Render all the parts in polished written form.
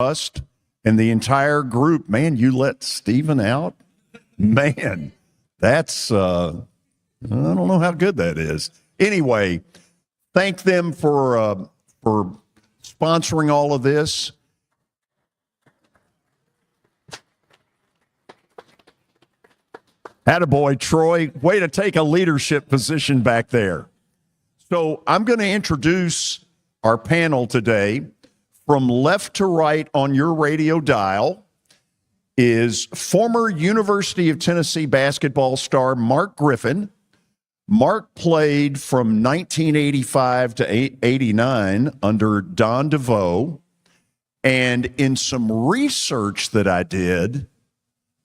Rust and the entire group. Man, you let Steven out? Man, that's, I don't know how good that is. Anyway, thank them for sponsoring all of this. Attaboy, Troy. Way to take a leadership position back there. So I'm going to introduce our panel today. From left to right on your radio dial is former University of Tennessee basketball star Mark Griffin. Mark played from 1985 to 89 under Don DeVoe. And in some research that I did,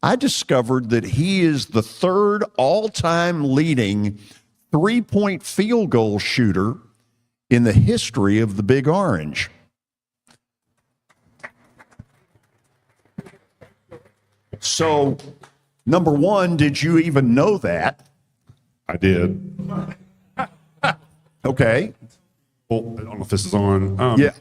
I discovered that he is the third all-time leading three-point field goal shooter in the history of the Big Orange. So, number one, did you even know that? I did. Okay. Well, I don't know if this is on. Yeah.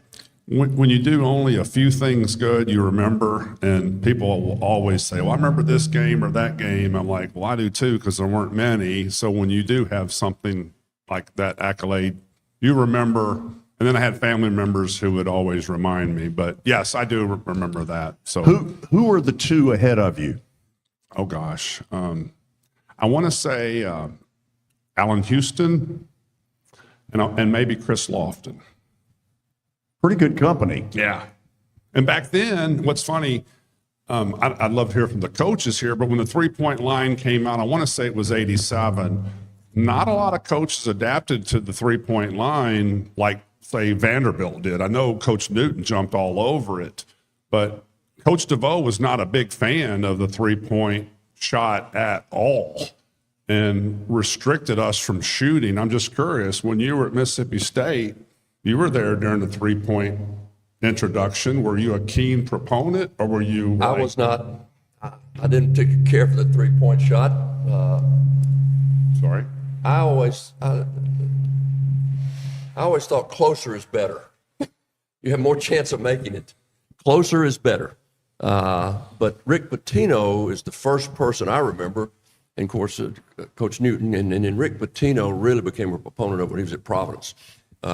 When you do only a few things good, you remember, and people will always say, well, I remember this game or that game. I'm like, well, I do too, because there weren't many. So when you do have something like that accolade, you remember. And then I had family members who would always remind me. But yes, I do remember that. So who are the two ahead of you? Oh, gosh. I want to say Allen Houston and maybe Chris Lofton. Pretty good company. Yeah. And back then, what's funny, I'd love to hear from the coaches here, but when the three-point line came out, I want to say it was 87, not a lot of coaches adapted to the three-point line like, say, Vanderbilt did. I know Coach Newton jumped all over it, but Coach DeVoe was not a big fan of the three-point shot at all and restricted us from shooting. I'm just curious, when you were at Mississippi State, you were there during the three-point introduction. Were you a keen proponent, or were you? I was not. I didn't particularly care for the three-point shot. Sorry? I always thought closer is better. You have more chance of making it. Closer is better. But Rick Pitino is the first person I remember, and of course, Coach Newton, and then Rick Pitino really became a proponent of it when he was at Providence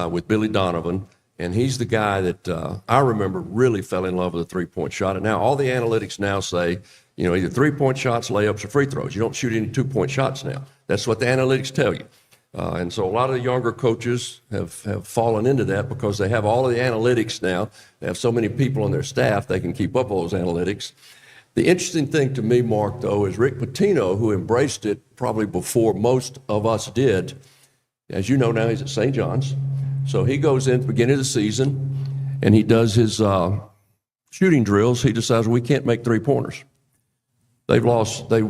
with Billy Donovan. And he's the guy that I remember really fell in love with the three-point shot. And now all the analytics now say, you know, either three-point shots, layups, or free throws. You don't shoot any two-point shots now. That's what the analytics tell you. And so a lot of the younger coaches have fallen into that because they have all of the analytics now. They have so many people on their staff, they can keep up all those analytics. The interesting thing to me, Mark, though, is Rick Pitino, who embraced it probably before most of us did. As you know now, he's at St. John's. So he goes in at the beginning of the season, and he does his shooting drills. He decides we can't make three-pointers. They've lost. They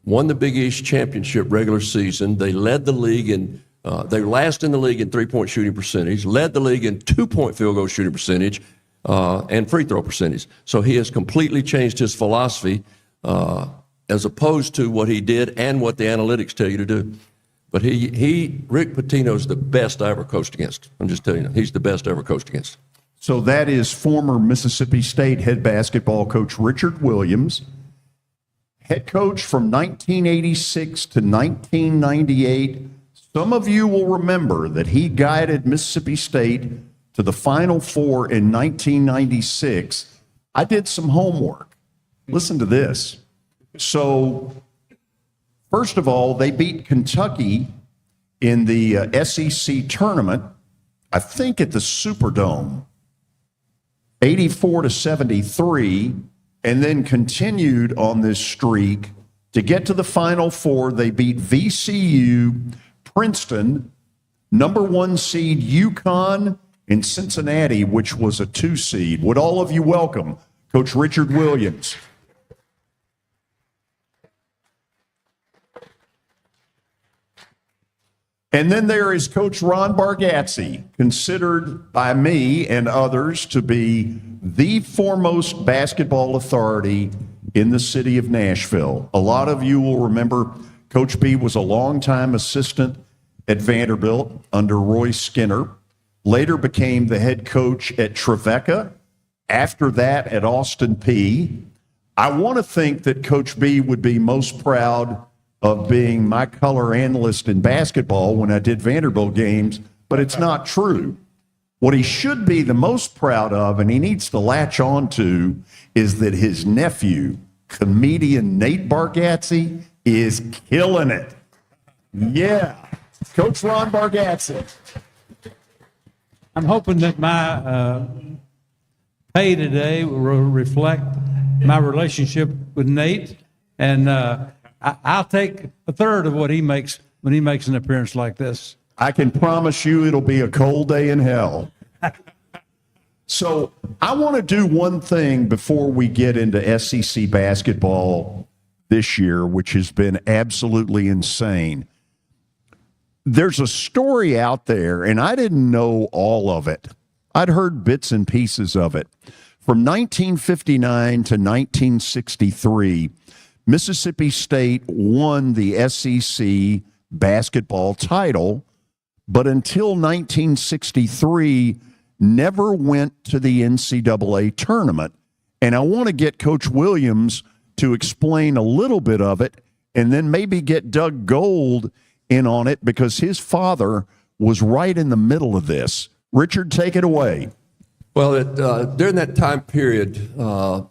won the Big East championship regular season. They led the league in. They were last in the league in three-point shooting percentage. Led the league in two-point field goal shooting percentage and free throw percentage. So he has completely changed his philosophy as opposed to what he did and what the analytics tell you to do. But Rick Pitino's the best I ever coached against. I'm just telling you, he's the best I ever coached against. So that is former Mississippi State head basketball coach Richard Williams, head coach from 1986 to 1998. Some of you will remember that he guided Mississippi State to the Final Four in 1996. I did some homework. Listen to this. So, first of all, they beat Kentucky in the SEC tournament, I think at the Superdome, 84-73, and then continued on this streak to get to the Final Four. They beat VCU, Princeton, number one seed UConn, and Cincinnati, which was a 2 seed. Would all of you welcome Coach Richard Williams? And then there is Coach Ron Bargatze, considered by me and others to be the foremost basketball authority in the city of Nashville. A lot of you will remember Coach B was a longtime assistant at Vanderbilt under Roy Skinner, later became the head coach at Trevecca, after that at Austin Peay. I want to think that Coach B would be most proud of being my color analyst in basketball when I did Vanderbilt games, but it's not true. What he should be the most proud of, and he needs to latch on to, is that his nephew, comedian Nate Bargatze, is killing it. Yeah. Coach Ron Bargatze. I'm hoping that my pay today will reflect my relationship with Nate, and I'll take a third of what he makes when he makes an appearance like this. I can promise you it'll be a cold day in hell. So I want to do one thing before we get into SEC basketball this year, which has been absolutely insane. There's a story out there, and I didn't know all of it. I'd heard bits and pieces of it. From 1959 to 1963, Mississippi State won the SEC basketball title, but until 1963, never went to the NCAA tournament. And I want to get Coach Williams to explain a little bit of it, and then maybe get Doug Gold in on it, because his father was right in the middle of this. Richard, take it away. Well, during that time period, the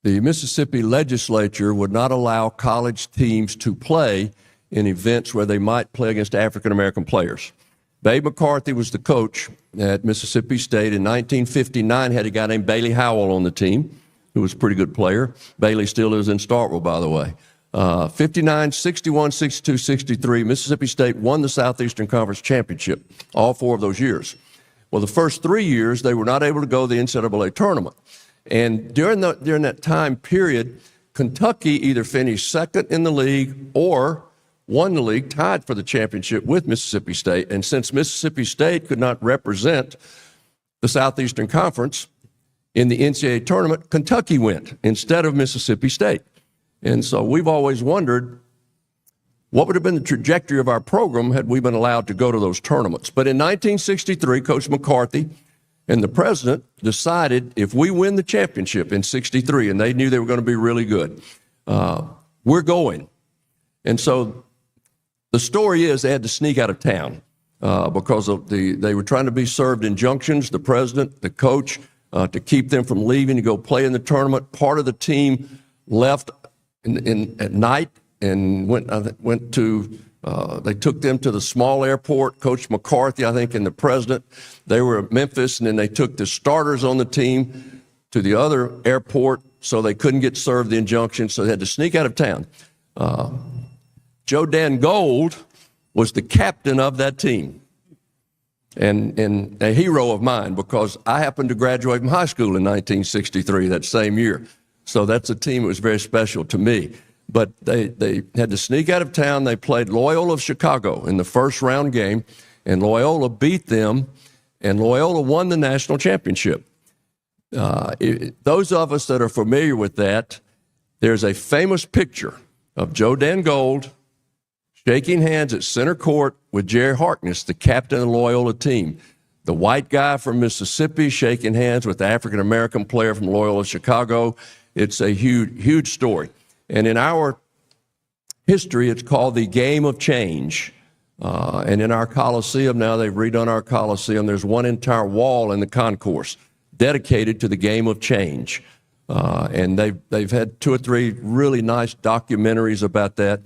Mississippi legislature would not allow college teams to play in events where they might play against African-American players. Babe McCarthy was the coach at Mississippi State. In 1959, had a guy named Bailey Howell on the team, who was a pretty good player. Bailey still lives in Starkville, by the way. 59, 61, 62, 63, Mississippi State won the Southeastern Conference Championship all 4 of those years. Well, the first 3 years, they were not able to go to the NCAA tournament. And during that time period, Kentucky either finished second in the league or won the league, tied for the championship with Mississippi State. And since Mississippi State could not represent the Southeastern Conference in the NCAA tournament, Kentucky went instead of Mississippi State. And so we've always wondered what would have been the trajectory of our program had we been allowed to go to those tournaments. But in 1963, Coach McCarthy and the president decided if we win the championship in 63, and they knew they were going to be really good, we're going. And so the story is they had to sneak out of town because of they were trying to be served injunctions, the president, the coach, to keep them from leaving to go play in the tournament. Part of the team left at night and went to, they took them to the small airport. Coach McCarthy, I think, and the president, they were at Memphis, and then they took the starters on the team to the other airport so they couldn't get served the injunction, so they had to sneak out of town. Joe Dan Gold was the captain of that team and a hero of mine because I happened to graduate from high school in 1963, that same year. So that's a team that was very special to me. But they had to sneak out of town. They played Loyola of Chicago in the first round game, and Loyola beat them, and Loyola won the national championship. Those of us that are familiar with that, there's a famous picture of Joe Dan Gold shaking hands at center court with Jerry Harkness, the captain of the Loyola team. The white guy from Mississippi shaking hands with the African-American player from Loyola Chicago. It's a huge, huge story. And in our history, it's called the Game of Change. And in our Coliseum now, they've redone our Coliseum. There's one entire wall in the concourse dedicated to the Game of Change. And they've had 2 or 3 really nice documentaries about that.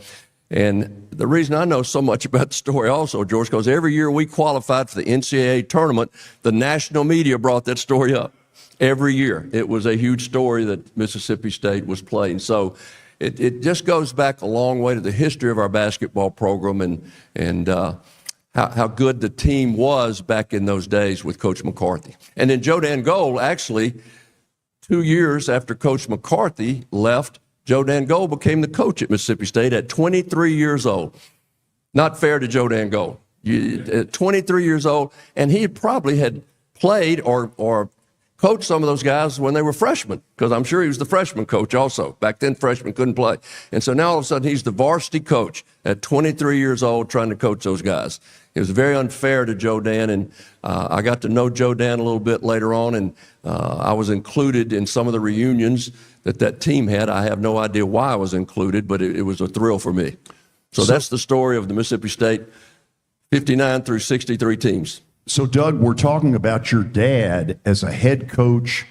And the reason I know so much about the story also, George, because every year we qualified for the NCAA tournament, the national media brought that story up. Every year. It was a huge story that Mississippi State was playing. So it just goes back a long way to the history of our basketball program and how good the team was back in those days with Coach McCarthy. And then Joe Dan Gold, actually, 2 years after Coach McCarthy left, Joe Dan Gold became the coach at Mississippi State at 23 years old. Not fair to Joe Dan Gold. At 23 years old, and he probably had played or coached some of those guys when they were freshmen, because I'm sure he was the freshman coach also. Back then, freshmen couldn't play. And so now all of a sudden he's the varsity coach at 23 years old trying to coach those guys. It was very unfair to Joe Dan, and I got to know Joe Dan a little bit later on, and I was included in some of the reunions that team had. I have no idea why I was included, but it was a thrill for me. So that's the story of the Mississippi State 59 through 63 teams. So, Doug, we're talking about your dad as a head coach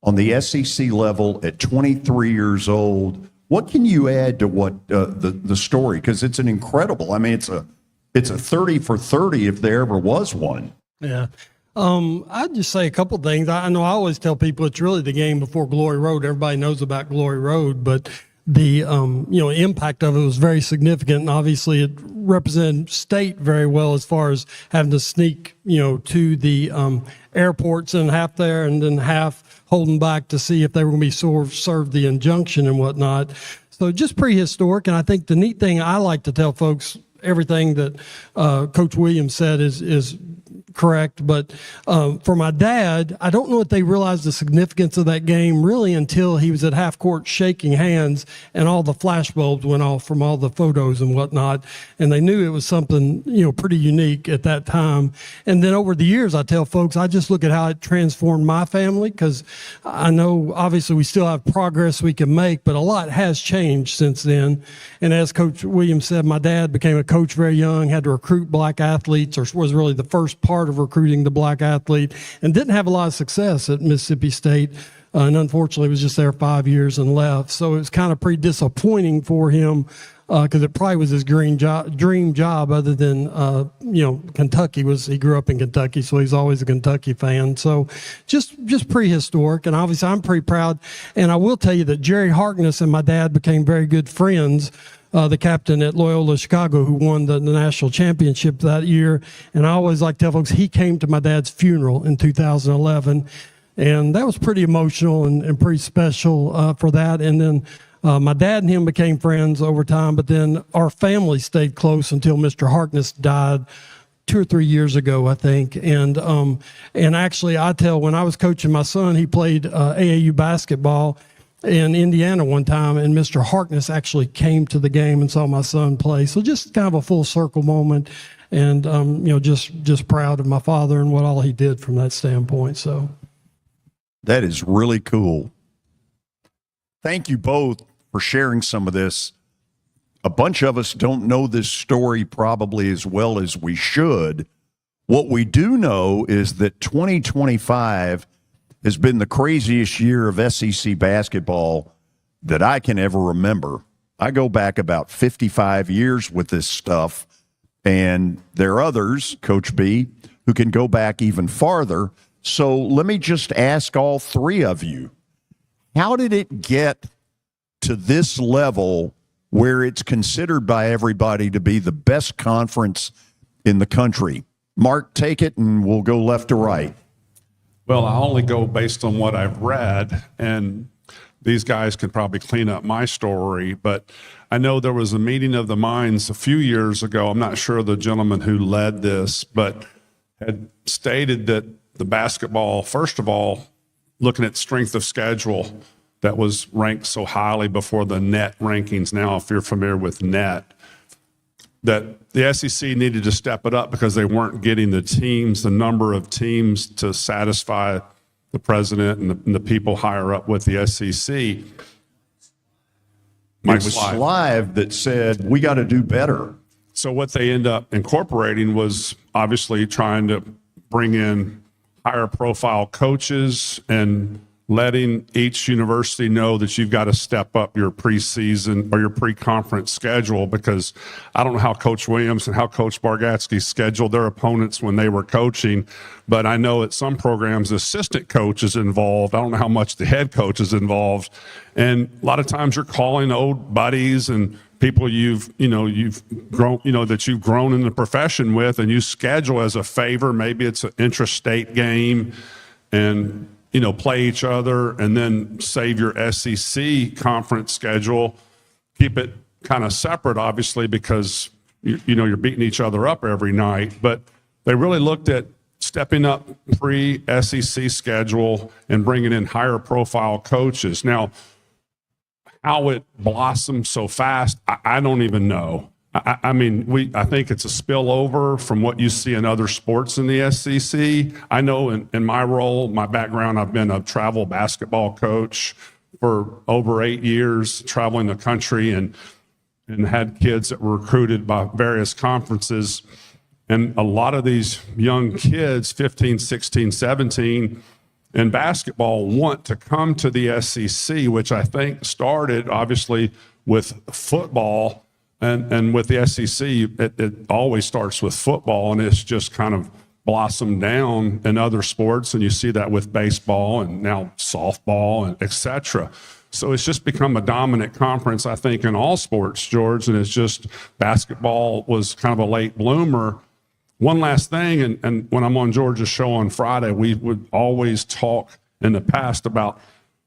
on the SEC level at 23 years old. What can you add to what the story? Because it's an incredible. I mean, it's a 30 for 30 if there ever was one. Yeah. I'd just say a couple of things. I know I always tell people it's really the game before Glory Road. Everybody knows about Glory Road, but the impact of it was very significant, and obviously it represented state very well as far as having to sneak to the airports and half there and then half holding back to see if they were going to be served the injunction and whatnot. So just prehistoric. And I think the neat thing I like to tell folks, everything that Coach Williams said is correct. But for my dad, I don't know if they realized the significance of that game really until he was at half court shaking hands and all the flash bulbs went off from all the photos and whatnot. And they knew it was something, pretty unique at that time. And then over the years, I tell folks, I just look at how it transformed my family, because I know obviously we still have progress we can make, but a lot has changed since then. And as Coach Williams said, my dad became a coach very young, had to recruit black athletes, or was really the first part of recruiting the black athlete, and didn't have a lot of success at Mississippi State, and unfortunately was just there 5 years and left. So it was kind of pretty disappointing for him, because it probably was his dream job other than Kentucky. He grew up in Kentucky, so he's always a Kentucky fan. So just prehistoric, and obviously I'm pretty proud. And I will tell you that Jerry Harkness and my dad became very good friends. The captain at Loyola Chicago, who won the national championship that year. And I always like to tell folks, he came to my dad's funeral in 2011. And that was pretty emotional and pretty special for that. And then my dad and him became friends over time, but then our family stayed close until Mr. Harkness died 2 or 3 years ago, I think. And actually, I tell, when I was coaching my son, he played AAU basketball in Indiana one time, and Mr. Harkness actually came to the game and saw my son play. So just kind of a full circle moment, and just proud of my father and what all he did from that standpoint. So that is really cool. Thank you both for sharing some of this. A bunch of us don't know this story probably as well as we should. What we do know is that 2025 has been the craziest year of SEC basketball that I can ever remember. I go back about 55 years with this stuff, and there are others, Coach B, who can go back even farther. So let me just ask all three of you, how did it get to this level where it's considered by everybody to be the best conference in the country? Mark, take it, and we'll go left to right. Well, I only go based on what I've read, and these guys could probably clean up my story, but I know there was a meeting of the minds a few years ago. I'm not sure the gentleman who led this, but had stated that the basketball, first of all, looking at strength of schedule, that was ranked so highly before the net rankings now, if you're familiar with net, that the SEC needed to step it up because they weren't getting the number of teams to satisfy the president and the people higher up with the SEC. It was Live that said, we got to do better. So what they end up incorporating was obviously trying to bring in higher profile coaches and letting each university know that you've got to step up your preseason or your pre-conference schedule, because I don't know how Coach Williams and how Coach Bargatze scheduled their opponents when they were coaching, but I know at some programs, the assistant coach is involved. I don't know how much the head coach is involved. And a lot of times you're calling old buddies and people you've grown, that you've grown in the profession with, and you schedule as a favor. Maybe it's an intrastate game, and play each other, and then save your SEC conference schedule. Keep it kind of separate, obviously, because you're beating each other up every night. But they really looked at stepping up pre-SEC schedule and bringing in higher profile coaches. Now, how it blossomed so fast, I don't even know. I mean, I think it's a spillover from what you see in other sports in the SEC. I know in my role, my background, I've been a travel basketball coach for over 8 years, traveling the country and had kids that were recruited by various conferences. And a lot of these young kids, 15, 16, 17, in basketball want to come to the SEC, which I think started obviously with football. And with the SEC, it always starts with football, and it's just kind of blossomed down in other sports. And you see that with baseball and now softball and et cetera. So it's just become a dominant conference, I think, in all sports, George. And it's just basketball was kind of a late bloomer. One last thing, and when I'm on George's show on Friday, we would always talk in the past about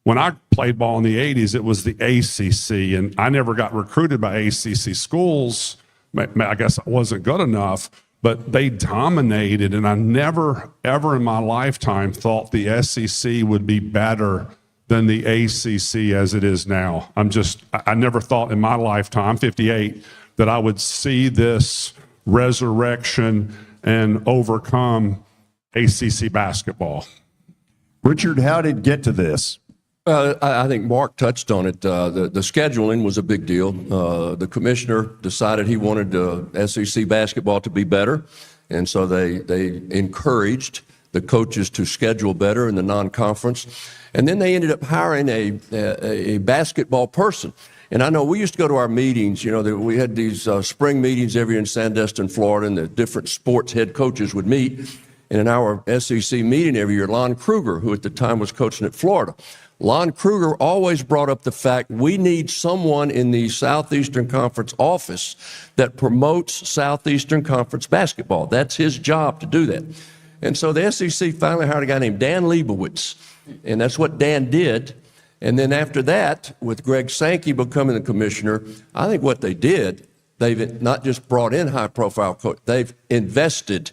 when I played ball in the 80s, it was the ACC, and I never got recruited by ACC schools. I guess I wasn't good enough, but they dominated, and I never, ever in my lifetime thought the SEC would be better than the ACC as it is now. I never thought in my lifetime, I'm 58, that I would see this resurrection and overcome ACC basketball. Richard, how did it get to this? I think Mark touched on it. The scheduling was a big deal. The commissioner decided he wanted SEC basketball to be better, and so they encouraged the coaches to schedule better in the non-conference. And then they ended up hiring a basketball person. And I know we used to go to our meetings, we had these spring meetings every year in Sandestin, Florida, and the different sports head coaches would meet. And in our SEC meeting every year, Lon Kruger, who at the time was coaching at Florida, Lon Kruger always brought up the fact we need someone in the Southeastern Conference office that promotes Southeastern Conference basketball. That's his job to do that. And so the SEC finally hired a guy named Dan Leibowitz, and that's what Dan did. And then after that, with Greg Sankey becoming the commissioner, I think what they did, they've not just brought in high-profile coaches, they've invested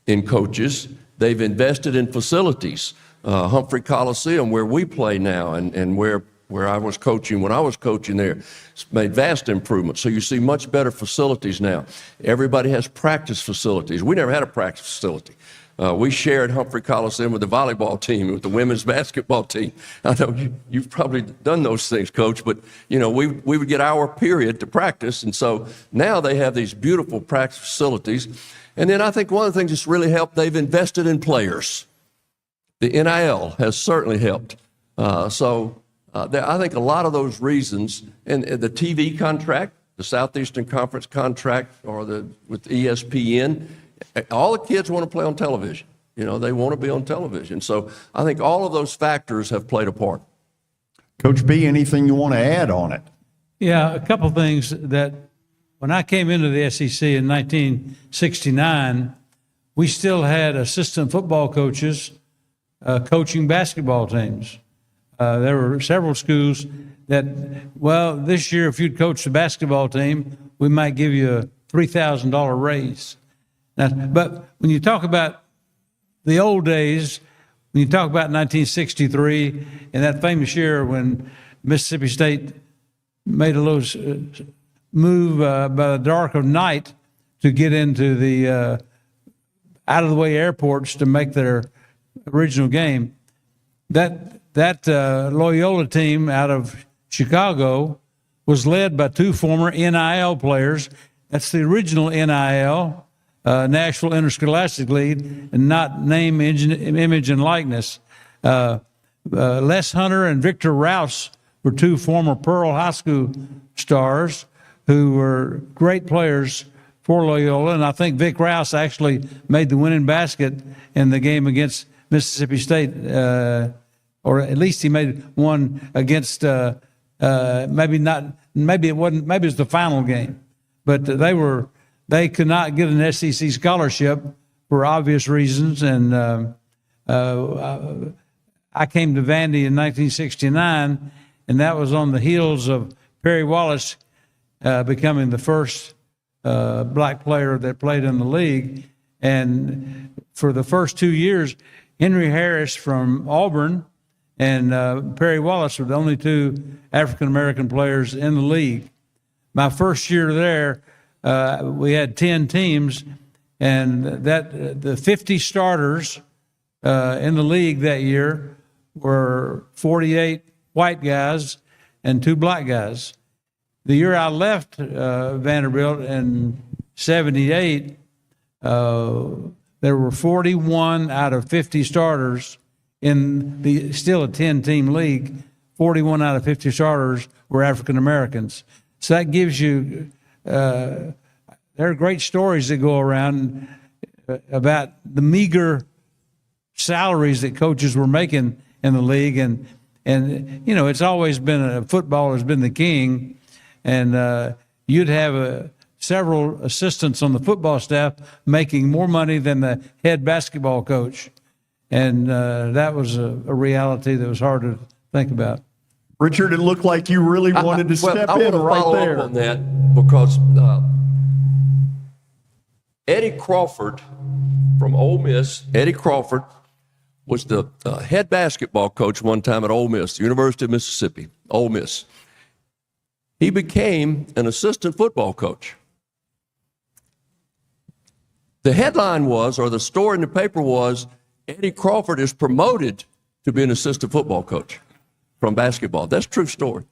in coaches, they've invested in facilities. Humphrey Coliseum, where we play now, and where I was coaching when I was coaching there, it's made vast improvements. So you see much better facilities now. Everybody has practice facilities. We never had a practice facility. We shared Humphrey Coliseum with the volleyball team, with the women's basketball team. I know you've probably done those things, Coach, but we would get our period to practice, and so now they have these beautiful practice facilities. And then I think one of the things that's really helped, they've invested in players. The NIL has certainly helped. I think a lot of those reasons, and the TV contract, the Southeastern Conference contract, or with ESPN, all the kids want to play on television. They want to be on television. So I think all of those factors have played a part. Coach B, anything you want to add on it? Yeah, a couple things that when I came into the SEC in 1969, we still had assistant football coaches coaching basketball teams. There were several schools that, this year if you'd coach the basketball team, we might give you a $3,000 raise. Now, but when you talk about the old days, when you talk about 1963 and that famous year when Mississippi State made a little move by the dark of night to get into the out-of-the-way airports to make their original game, that Loyola team out of Chicago was led by two former NIL players. That's the original NIL, Nashville Interscholastic League, and not name, image, and likeness. Les Hunter and Victor Rouse were two former Pearl High School stars who were great players for Loyola, and I think Vic Rouse actually made the winning basket in the game against Mississippi State, or at least he made one against, maybe it was the final game, but they could not get an SEC scholarship for obvious reasons. And I came to Vandy in 1969, and that was on the heels of Perry Wallace becoming the first black player that played in the league. And for the first 2 years, Henry Harris from Auburn and Perry Wallace were the only two African-American players in the league. My first year there, we had 10 teams, and the 50 starters in the league that year were 48 white guys and 2 black guys. The year I left Vanderbilt in '78, there were 41 out of 50 starters in the still a 10-team league. 41 out of 50 starters were African Americans. So that gives you, there are great stories that go around about the meager salaries that coaches were making in the league. And it's always been, football has been the king. And you'd have several assistants on the football staff making more money than the head basketball coach. And that was a reality that was hard to think about. Richard, it looked like you really wanted to step I in want to right follow there. up on that because Eddie Crawford from Ole Miss, Eddie Crawford was the head basketball coach one time at Ole Miss, the University of Mississippi, Ole Miss. He became an assistant football coach. The headline was, or the story in the paper was, Eddie Crawford is promoted to be an assistant football coach from basketball. That's a true story.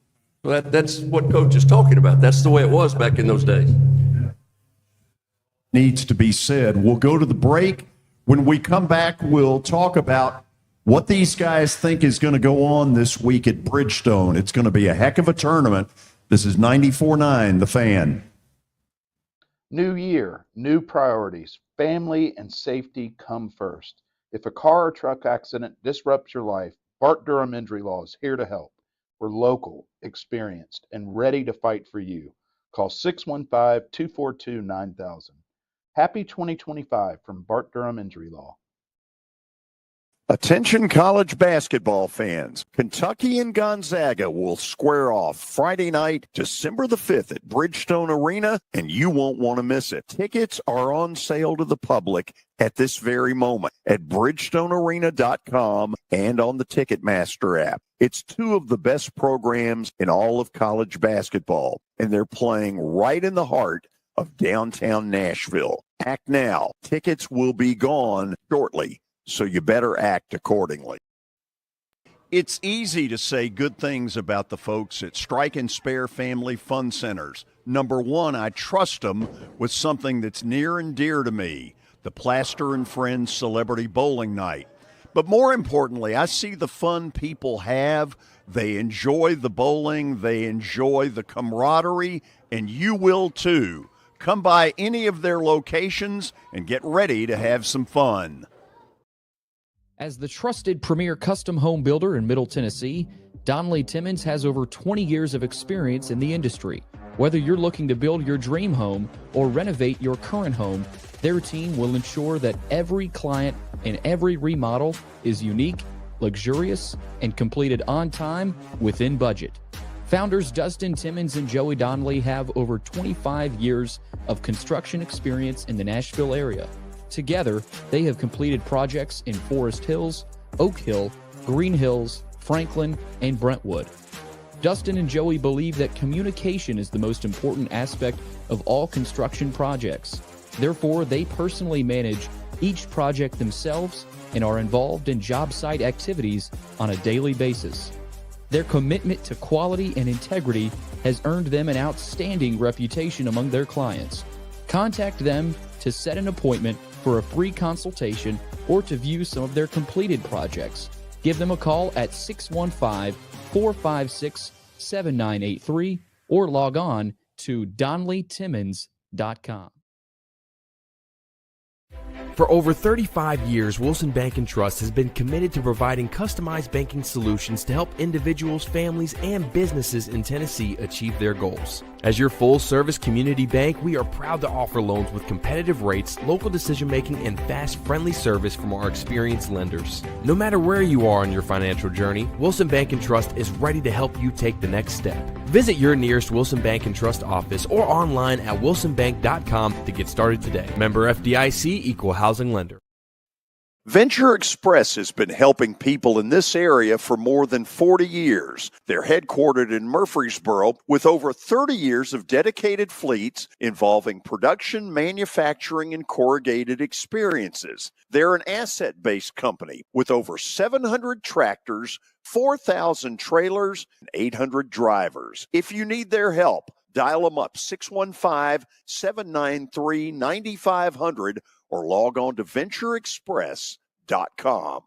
So that's what Coach is talking about. That's the way it was back in those days. Needs to be said. We'll go to the break. When we come back, we'll talk about what these guys think is going to go on this week at Bridgestone. It's going to be a heck of a tournament. This is 94.9 The Fan. New year, new priorities. Family and safety come first. If a car or truck accident disrupts your life, Bart Durham Injury Law is here to help. We're local, experienced, and ready to fight for you. Call 615-242-9000. Happy 2025 from Bart Durham Injury Law. Attention college basketball fans. Kentucky and Gonzaga will square off Friday night, December the 5th at Bridgestone Arena, and you won't want to miss it. Tickets are on sale to the public at this very moment at BridgestoneArena.com and on the Ticketmaster app. It's two of the best programs in all of college basketball, and they're playing right in the heart of downtown Nashville. Act now. Tickets will be gone shortly, so you better act accordingly. It's easy to say good things about the folks at Strike and Spare Family Fun Centers. Number one, I trust them with something that's near and dear to me, the Plaster and Friends Celebrity Bowling Night. But more importantly, I see the fun people have. They enjoy the bowling, they enjoy the camaraderie, and you will too. Come by any of their locations and get ready to have some fun. As the trusted premier custom home builder in Middle Tennessee, Donnelly Timmons has over 20 years of experience in the industry. Whether you're looking to build your dream home or renovate your current home, their team will ensure that every client and every remodel is unique, luxurious, and completed on time within budget. Founders Dustin Timmons and Joey Donnelly have over 25 years of construction experience in the Nashville area. Together, they have completed projects in Forest Hills, Oak Hill, Green Hills, Franklin, and Brentwood. Dustin and Joey believe that communication is the most important aspect of all construction projects. Therefore, they personally manage each project themselves and are involved in job site activities on a daily basis. Their commitment to quality and integrity has earned them an outstanding reputation among their clients. Contact them to set an appointment for a free consultation or to view some of their completed projects. Give them a call at 615-456-7983 or log on to DonnellyTimmons.com. For over 35 years, Wilson Bank & Trust has been committed to providing customized banking solutions to help individuals, families, and businesses in Tennessee achieve their goals. As your full-service community bank, we are proud to offer loans with competitive rates, local decision-making, and fast, friendly service from our experienced lenders. No matter where you are on your financial journey, Wilson Bank & Trust is ready to help you take the next step. Visit your nearest Wilson Bank & Trust office or online at wilsonbank.com to get started today. Member FDIC, equal housing lender. Venture Express has been helping people in this area for more than 40 years. They're headquartered in Murfreesboro with over 30 years of dedicated fleets involving production, manufacturing, and corrugated experiences. They're an asset-based company with over 700 tractors, 4,000 trailers, and 800 drivers. If you need their help, dial them up 615-793-9500 or log on to ventureexpress.com.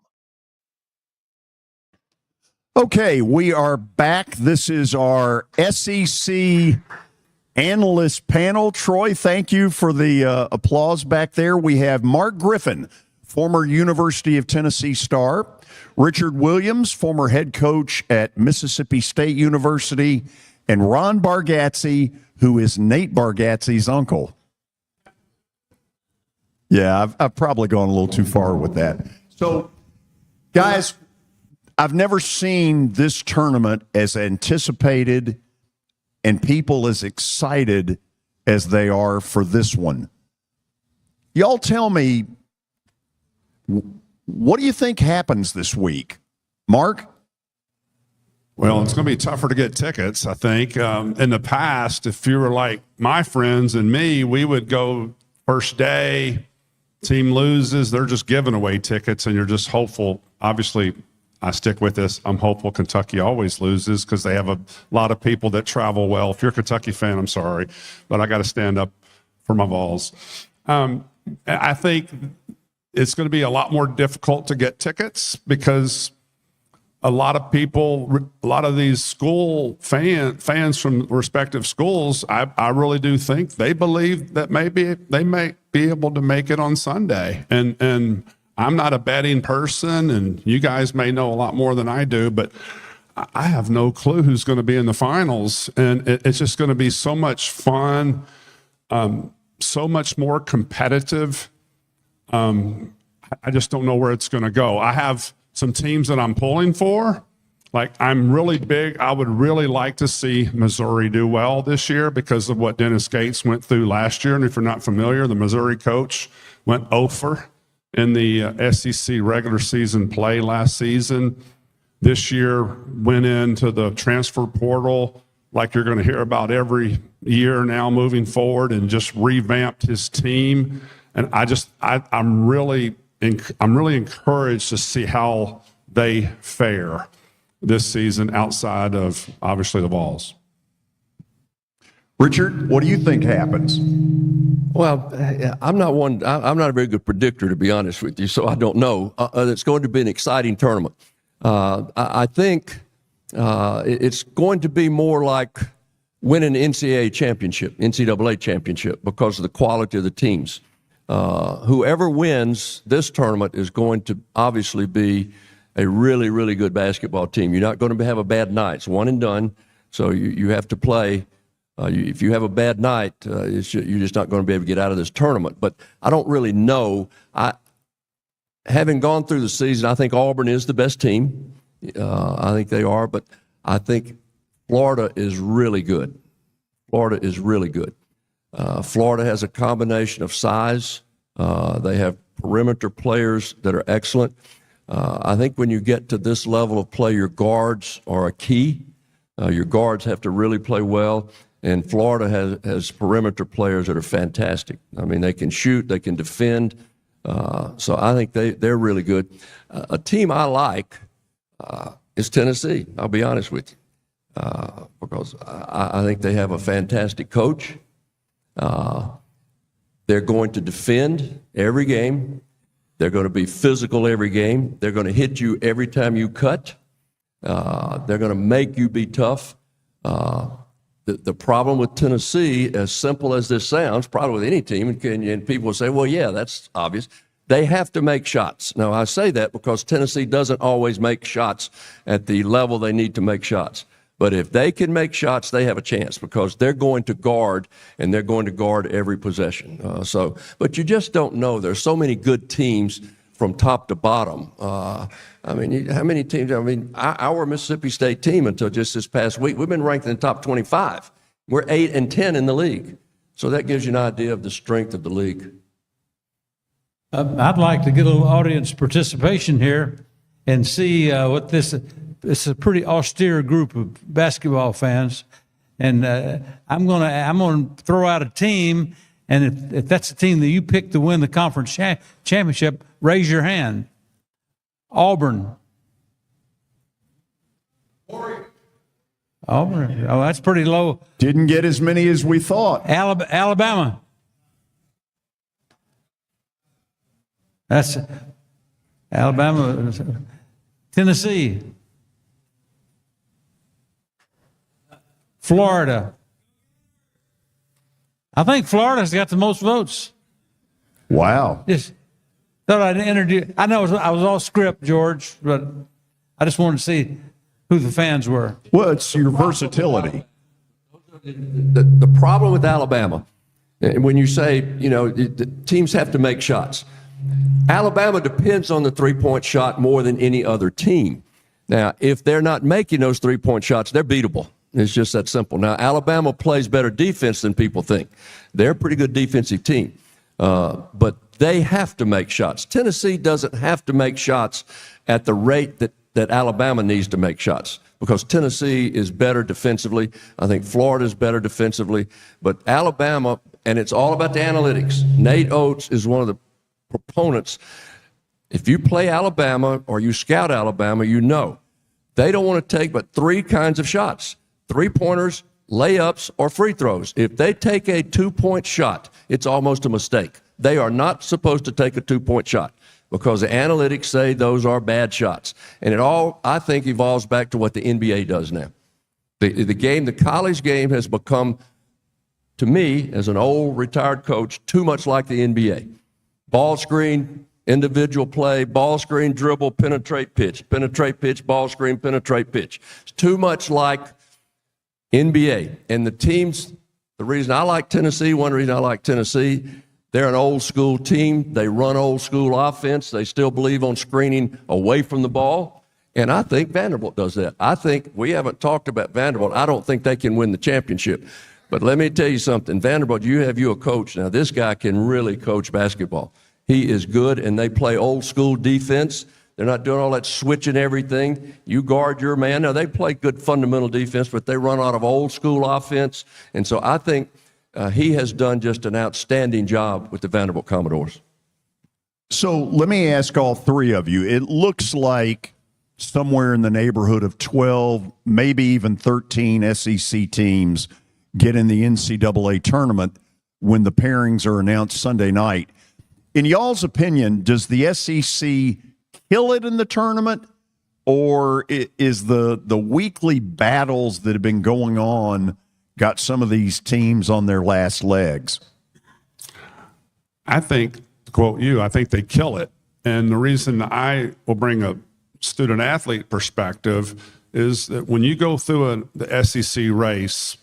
Okay, we are back. This is our SEC analyst panel. Troy, thank you for the applause back there. We have Mark Griffin, former University of Tennessee star, Richard Williams, former head coach at Mississippi State University, and Ron Bargatze, who is Nate Bargatze's uncle. Yeah, I've probably gone a little too far with that. So, guys, I've never seen this tournament as anticipated and people as excited as they are for this one. Y'all tell me, what do you think happens this week? Mark? Well, it's going to be tougher to get tickets, I think. In the past, if you were like my friends and me, we would go first day, team loses, they're just giving away tickets, and you're just hopeful. Obviously, I stick with this. I'm hopeful Kentucky always loses because they have a lot of people that travel well. If you're a Kentucky fan, I'm sorry, but I got to stand up for my Vols. I think it's going to be a lot more difficult to get tickets because a lot of people, a lot of these school fans from respective schools, I really do think they believe that maybe they may be able to make it on Sunday. And I'm not a betting person, and you guys may know a lot more than I do, but I have no clue who's going to be in the finals. And it's just going to be so much fun, so much more competitive. I just don't know where it's going to go. I have some teams that I'm pulling for. Like, I'm really big. I would really like to see Missouri do well this year because of what Dennis Gates went through last year. And if you're not familiar, the Missouri coach went 0 in the SEC regular season play last season. This year went into the transfer portal like you're going to hear about every year now moving forward, and just revamped his team. And I'm really encouraged to see how they fare this season outside of, obviously, the Vols. Richard, what do you think happens? Well, I'm not a very good predictor, to be honest with you, so I don't know. It's going to be an exciting tournament. I think it's going to be more like winning an NCAA championship, because of the quality of the teams. Whoever wins this tournament is going to obviously be a really, really good basketball team. You're not going to have a bad night. It's one and done, so you have to play. If you have a bad night, you're just not going to be able to get out of this tournament. But I don't really know. Having gone through the season, I think Auburn is the best team. I think they are, but I think Florida is really good. Florida has a combination of size. They have perimeter players that are excellent. I think when you get to this level of play, your guards are a key. Your guards have to really play well. And Florida has perimeter players that are fantastic. I mean, they can shoot, they can defend. So I think they're really good. A team I like is Tennessee, I'll be honest with you, because I think they have a fantastic coach. They're going to defend every game. They're going to be physical every game. They're going to hit you every time you cut. They're going to make you be tough. The problem with Tennessee, as simple as this sounds, probably with any team, and people will say, well, yeah, that's obvious. They have to make shots. Now, I say that because Tennessee doesn't always make shots at the level they need to make shots. But if they can make shots, they have a chance because they're going to guard, and they're going to guard every possession. But you just don't know. There's so many good teams from top to bottom. I mean, how many teams? I mean, our Mississippi State team until just this past week, we've been ranked in the top 25. We're 8 and 10 in the league. So that gives you an idea of the strength of the league. I'd like to get a little audience participation here and see what this is. A pretty austere group of basketball fans, and I'm gonna throw out a team, and if that's the team that you pick to win the conference championship, raise your hand. Auburn. Auburn. Oh, that's pretty low. Didn't get as many as we thought. Alabama. That's Alabama. Tennessee. Florida. I think Florida's got the most votes. Wow. Just thought I'd introduce. I know I was all script, George, but I just wanted to see who the fans were. Well, it's your versatility. The problem with Alabama, and when you say, the teams have to make shots, Alabama depends on the three-point shot more than any other team. Now, if they're not making those three-point shots, they're beatable. It's just that simple. Now, Alabama plays better defense than people think. They're a pretty good defensive team, but they have to make shots. Tennessee doesn't have to make shots at the rate that Alabama needs to make shots, because Tennessee is better defensively. I think Florida is better defensively. But Alabama, and it's all about the analytics. Nate Oates is one of the proponents. If you play Alabama or you scout Alabama, they don't want to take but three kinds of shots: three-pointers, layups, or free throws. If they take a two-point shot, it's almost a mistake. They are not supposed to take a two-point shot, because the analytics say those are bad shots. And it all, I think, evolves back to what the NBA does now. The college game has become, to me, as an old retired coach, too much like the NBA. Ball screen, individual play, ball screen, dribble, penetrate, pitch, ball screen, penetrate, pitch. It's too much like NBA. And the teams, the reason I like Tennessee, one reason I like Tennessee, they're an old school team. They run old school offense. They still believe on screening away from the ball. And I think Vanderbilt does that. I think we haven't talked about Vanderbilt. I don't think they can win the championship. But let me tell you something. Vanderbilt, you have a coach. Now, this guy can really coach basketball. He is good, and they play old school defense. They're not doing all that switching everything. You guard your man. Now, they play good fundamental defense, but they run out of old school offense. And so I think he has done just an outstanding job with the Vanderbilt Commodores. So let me ask all three of you. It looks like somewhere in the neighborhood of 12, maybe even 13 SEC teams get in the NCAA tournament when the pairings are announced Sunday night. In y'all's opinion, does the SEC kill it in the tournament, or is the weekly battles that have been going on got some of these teams on their last legs? I think, to quote you, I think they kill it. And the reason I will bring a student-athlete perspective is that when you go through the SEC race,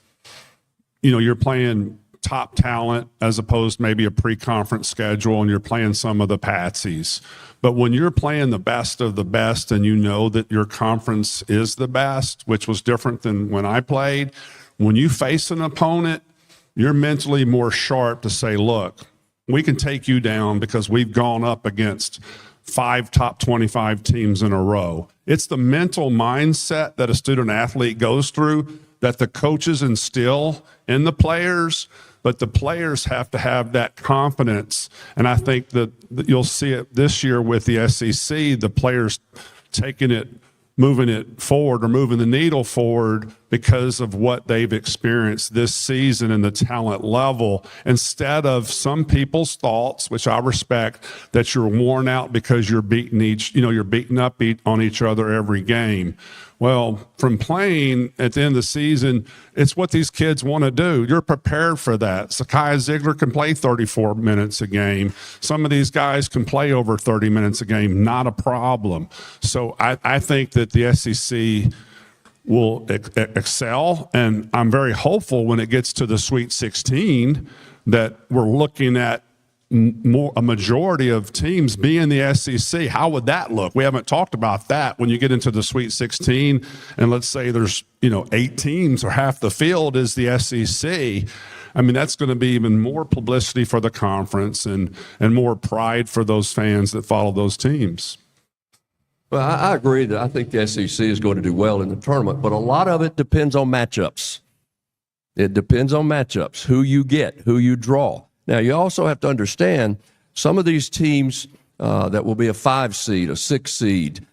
you're playing top talent as opposed to maybe a pre-conference schedule, and you're playing some of the patsies. But when you're playing the best of the best and you know that your conference is the best, which was different than when I played, when you face an opponent, you're mentally more sharp to say, look, we can take you down because we've gone up against 5 top 25 teams in a row. It's the mental mindset that a student athlete goes through that the coaches instill in the players, but the players have to have that confidence. And I think that you'll see it this year with the SEC, the players taking it, moving it forward or moving the needle forward because of what they've experienced this season and the talent level, instead of some people's thoughts, which I respect, that you're worn out because you're beating you're beating up on each other every game. Well, from playing at the end of the season, it's what these kids want to do. You're prepared for that. Sakai Ziegler can play 34 minutes a game. Some of these guys can play over 30 minutes a game, not a problem. So I think that the SEC will excel, and I'm very hopeful when it gets to the Sweet 16 that we're looking at a majority of teams being the SEC. How would that look? We haven't talked about that. When you get into the Sweet 16, and let's say there's 8 teams or half the field is the SEC, I mean, that's going to be even more publicity for the conference and more pride for those fans that follow those teams. Well, I agree that I think the SEC is going to do well in the tournament, but a lot of it depends on matchups. It depends on matchups, who you get, who you draw. Now, you also have to understand some of these teams that will be a 5 seed, a 6 seed,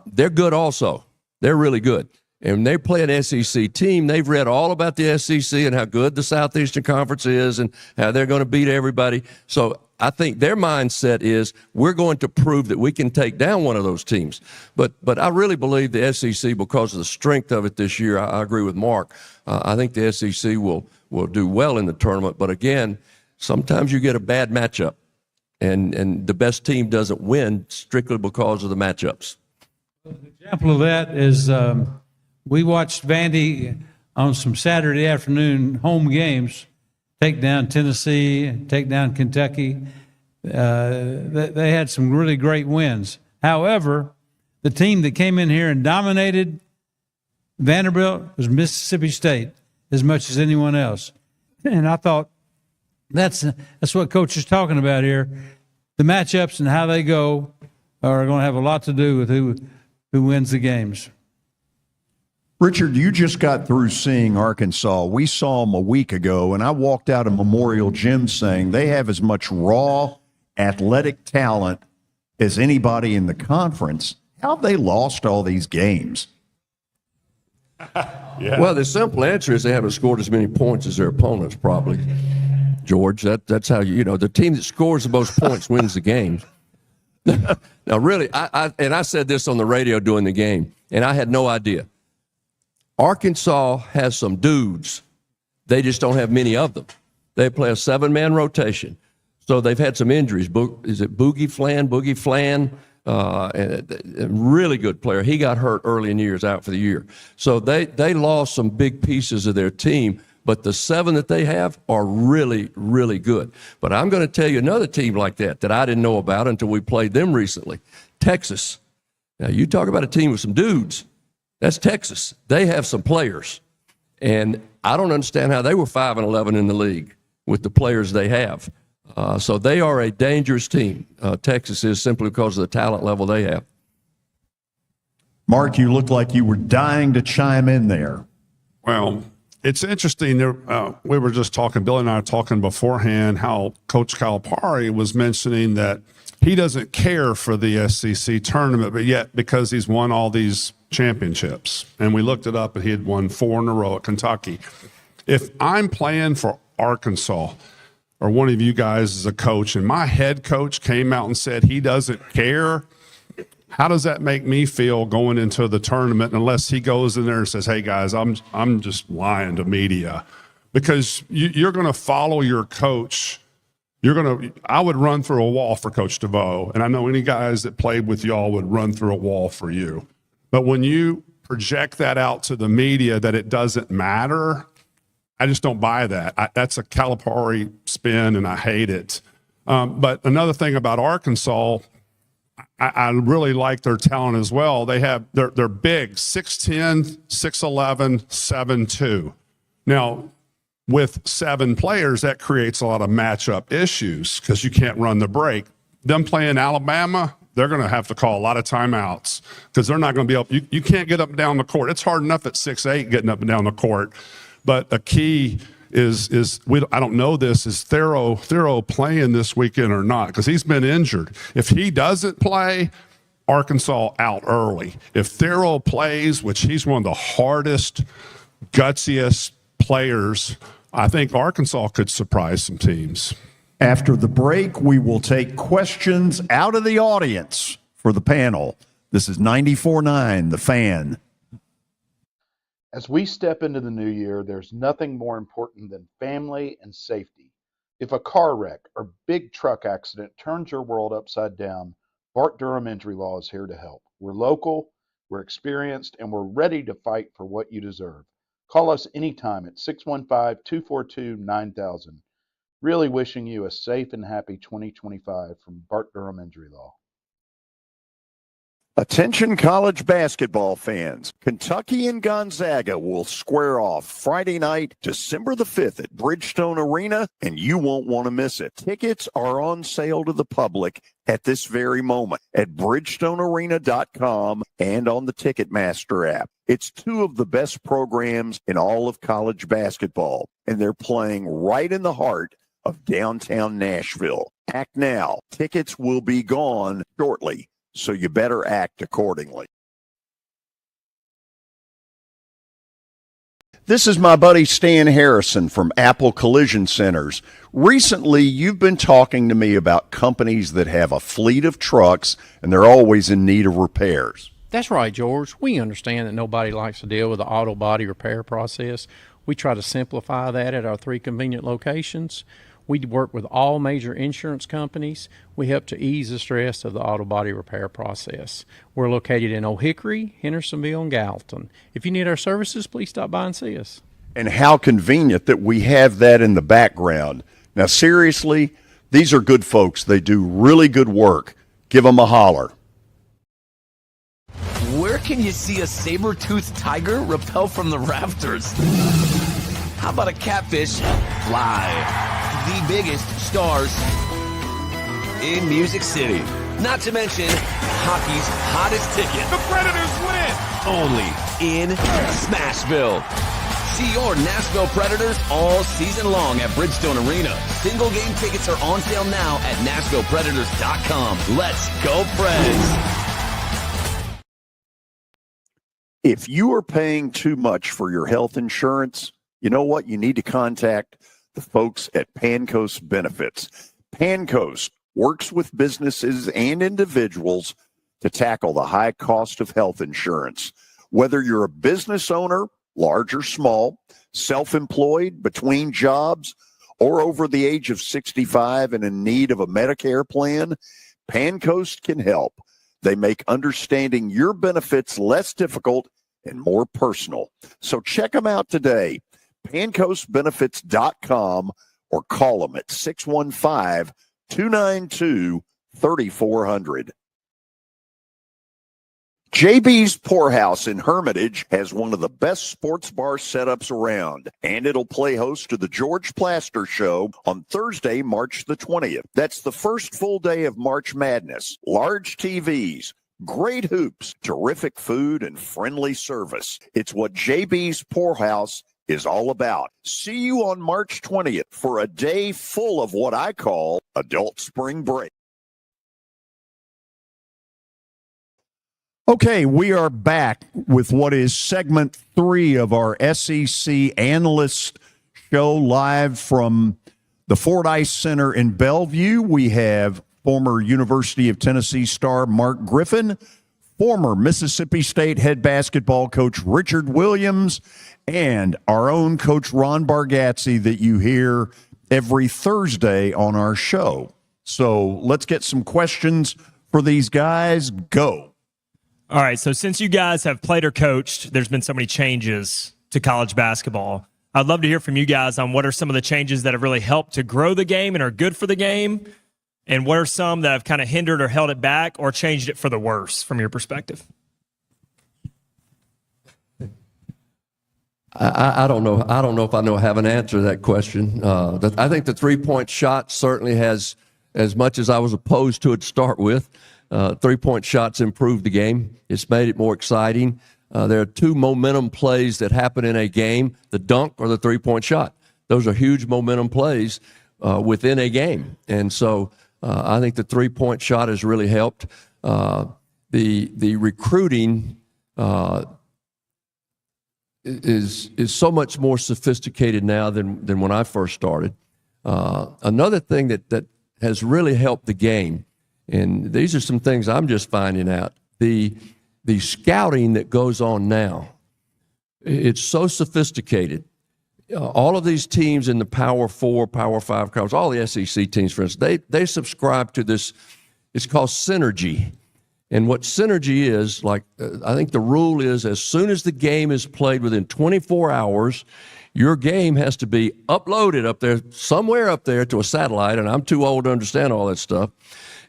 they're good also. They're really good. And when they play an SEC team, they've read all about the SEC and how good the Southeastern Conference is and how they're going to beat everybody. So I think their mindset is we're going to prove that we can take down one of those teams. But I really believe the SEC, because of the strength of it this year, I agree with Mark. I think the SEC will do well in the tournament. But again, sometimes you get a bad matchup, and the best team doesn't win strictly because of the matchups. An example of that is we watched Vandy on some Saturday afternoon home games take down Tennessee, take down Kentucky. They had some really great wins. However, the team that came in here and dominated Vanderbilt was Mississippi State as much as anyone else. And I thought that's what Coach is talking about here. The matchups and how they go are going to have a lot to do with who wins the games. Richard, you just got through seeing Arkansas. We saw them a week ago, and I walked out of Memorial Gym saying they have as much raw athletic talent as anybody in the conference. How have they lost all these games? Yeah. Well, the simple answer is they haven't scored as many points as their opponents, probably. George, that's how the team that scores the most points wins the game. Now, really, I said this on the radio during the game, and I had no idea. Arkansas has some dudes. They just don't have many of them. They play a 7-man rotation. So they've had some injuries. Is it Boogie Flan? A really good player. He got hurt early in the year, is out for the year. So they lost some big pieces of their team, but the 7 that they have are really, really good. But I'm going to tell you another team like that I didn't know about until we played them recently, Texas. Now, you talk about a team with some dudes. That's Texas. They have some players. And I don't understand how they were 5-11 in the league with the players they have. So they are a dangerous team. Texas is, simply because of the talent level they have. Mark, you look like you were dying to chime in there. Well, it's interesting. We were just talking, Billy and I were talking beforehand, how Coach Calipari was mentioning that he doesn't care for the SEC tournament, but yet because he's won all these championships, and we looked it up and he had won 4 in a row at Kentucky. If I'm playing for Arkansas, or one of you guys is a coach, and my head coach came out and said he doesn't care, how does that make me feel going into the tournament, unless he goes in there and says, hey guys, I'm just lying to media? Because you're going to follow your coach. I would run through a wall for Coach DeVoe, and I know any guys that played with y'all would run through a wall for you. But when you project that out to the media that it doesn't matter, I just don't buy that. That's a Calipari spin, and I hate it. But another thing about Arkansas, I really like their talent as well. They're big, 6'10", 6'11", 7'2". Now, with 7 players, that creates a lot of matchup issues because you can't run the break. Them playing Alabama, they're going to have to call a lot of timeouts because they're not going to be able. You can't get up and down the court. It's hard enough at 6'8" getting up and down the court. But a key is I don't know this, is Thero playing this weekend or not? Because he's been injured. If he doesn't play, Arkansas out early. If Thero plays, which he's one of the hardest, gutsiest players, I think Arkansas could surprise some teams. After the break, we will take questions out of the audience for the panel. This is 94.9 The Fan. As we step into the new year, there's nothing more important than family and safety. If a car wreck or big truck accident turns your world upside down, Bart Durham Injury Law is here to help. We're local, we're experienced, and we're ready to fight for what you deserve. Call us anytime at 615-242-9000. Really wishing you a safe and happy 2025 from Bart Durham Injury Law. Attention college basketball fans. Kentucky and Gonzaga will square off Friday night, December the 5th at Bridgestone Arena, and you won't want to miss it. Tickets are on sale to the public at this very moment at bridgestonearena.com and on the Ticketmaster app. It's two of the best programs in all of college basketball, and they're playing right in the heart of downtown Nashville. Act now. Tickets will be gone shortly, so you better act accordingly. This is my buddy Stan Harrison from Apple Collision Centers. Recently, you've been talking to me about companies that have a fleet of trucks and they're always in need of repairs. That's right, George. We understand that nobody likes to deal with the auto body repair process. We try to simplify that at our 3 convenient locations. We work with all major insurance companies. We help to ease the stress of the auto body repair process. We're located in Old Hickory, Hendersonville, and Gallatin. If you need our services, please stop by and see us. And how convenient that we have that in the background. Now, seriously, these are good folks. They do really good work. Give them a holler. Where can you see a saber-toothed tiger repel from the rafters? How about a catfish fly? The biggest stars in Music City. Not to mention hockey's hottest ticket. The Predators win! Only in Smashville. See your Nashville Predators all season long at Bridgestone Arena. Single game tickets are on sale now at NashvillePredators.com. Let's go Preds! If you are paying too much for your health insurance, you know what? You need to contact the folks at Pancoast Benefits. Pancoast works with businesses and individuals to tackle the high cost of health insurance. Whether you're a business owner, large or small, self-employed, between jobs, or over the age of 65 and in need of a Medicare plan, Pancoast can help. They make understanding your benefits less difficult and more personal. So check them out today. PancoastBenefits.com or call them at 615-292-3400. JB's Poorhouse in Hermitage has one of the best sports bar setups around, and it'll play host to the George Plaster Show on Thursday, March the 20th. That's the first full day of March Madness. Large TVs, great hoops, terrific food, and friendly service. It's what JB's Poorhouse is all about. See you on March 20th for a day full of what I call adult spring break. Okay, we are back with what is segment 3 of our SEC Analyst Show live from the Fordyce Center in Bellevue. We have former University of Tennessee star Mark Griffin, former Mississippi State head basketball coach Richard Williams, and our own coach Ron Bargatze that you hear every Thursday on our show. So let's get some questions for these guys. Go. All right, so since you guys have played or coached, there's been so many changes to college basketball. I'd love to hear from you guys on what are some of the changes that have really helped to grow the game and are good for the game, and what are some that have kind of hindered or held it back or changed it for the worse from your perspective? I don't know. I don't know if I have an answer to that question. I think the three-point shot certainly has, as much as I was opposed to it to start with, three-point shots improved the game. It's made it more exciting. There are 2 momentum plays that happen in a game, the dunk or the three-point shot. Those are huge momentum plays within a game. And so I think the three-point shot has really helped. The recruiting is so much more sophisticated now than when I first started. Another thing that has really helped the game, and these are some things I'm just finding out, the scouting that goes on now, it's so sophisticated. All of these teams in the Power 4, Power 5 conference, all the SEC teams, for instance, they subscribe to this, it's called synergy. And what synergy is, like, I think the rule is as soon as the game is played within 24 hours, your game has to be uploaded up there, somewhere up there to a satellite, and I'm too old to understand all that stuff.